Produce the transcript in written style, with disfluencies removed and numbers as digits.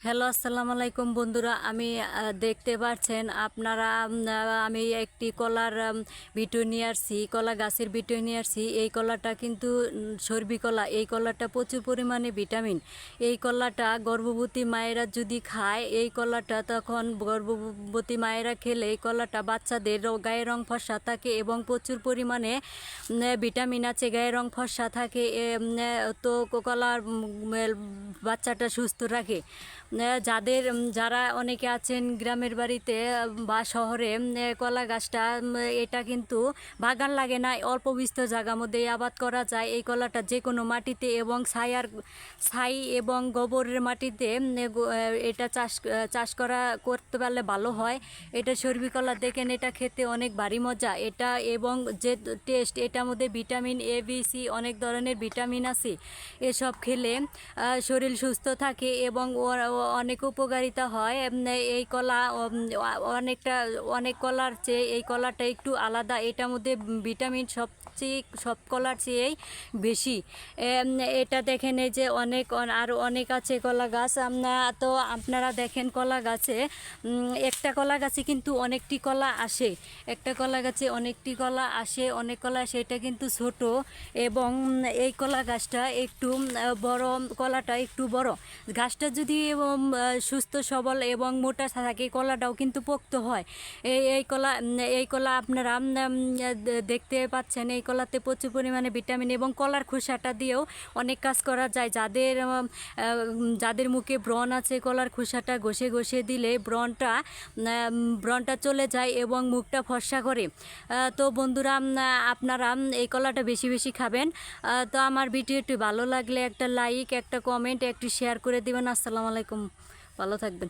Hello, আসসালামু আলাইকুম বন্ধুরা। আমি দেখতে পাচ্ছেন আপনারা, আমি একটি কলার ভিডিও নিয়ে আসছি, কলা গাছের ভিডিও নিয়ে আসছি। এই কলাটা কিন্তু সর্বি কলা। এই কলাটা প্রচুর পরিমাণে ভিটামিন। এই কলাটা গর্ভবতী মায়েরা যদি খায়, এই কলাটা তখন গর্ভবতী মায়েরা খেলে এই কলাটা বাচ্চাদের গায়ের রং ফর্সা থাকে এবং প্রচুর পরিমাণে ভিটামিন আছে, গায়ের রং ফর্সা থাকে। তো কলার বাচ্চাটা সুস্থ রাখে। যারা অনেকে আছেন গ্রামের বাড়িতে বা শহরে, কলা গাছটা এটা কিন্তু বাগান লাগে না, অল্প বিস্তর জায়গার মধ্যে আবাদ করা যায়। এই কলাটা যে কোনো মাটিতে এবং ছাই এবং গোবরের মাটিতে এটা চাষ করতে পারলে ভালো হয়। এটা সর্বি কলা, দেখেন এটা খেতে অনেক ভারী মজা এটা, এবং যে টেস্ট, এটার মধ্যে ভিটামিন এ, বি, সি অনেক ধরনের ভিটামিন আছে। এসব খেলে শরীর সুস্থ থাকে এবং অনেক উপকারিতা হয়। এই কলা অনেক কলার চেয়ে এই কলাটা একটু আলাদা। এটার মধ্যে ভিটামিন সব কলার চেয়েই বেশি। এটা দেখেন, এই যে আরও অনেক আছে কলা গাছ। তো আপনারা দেখেন কলা গাছে, একটা কলা গাছে কিন্তু অনেকটি কলা আসে। একটা কলা গাছে অনেকটি কলা আসে, অনেক কলা আসে। এটা কিন্তু ছোট এবং এই কলা গাছটা একটু বড়, কলাটা একটু বড়। গাছটা যদি সুস্থ সবল এবং মোটা থাকে, কলাটাও কিন্তু পোক্ত হয়। এই কলা আপনারা দেখতে পাচ্ছেন। এই কলাতে প্রচুর পরিমাণে ভিটামিন, এবং কলার খোসাটা দিয়েও অনেক কাজ করা যায়। যাদের মুখে ব্রণ আছে, কলার খোসাটা ঘষে ঘষে দিলে ব্রণটা চলে যায় এবং মুখটা ফর্সা করে। তো বন্ধুরা, আপনারা এই কলাটা বেশি বেশি খাবেন। তো আমার ভিডিওটি ভালো লাগলে একটা লাইক, একটা কমেন্ট, একটু শেয়ার করে দিবেন। আসসালামু আলাইকুম, ভালো থাকবেন।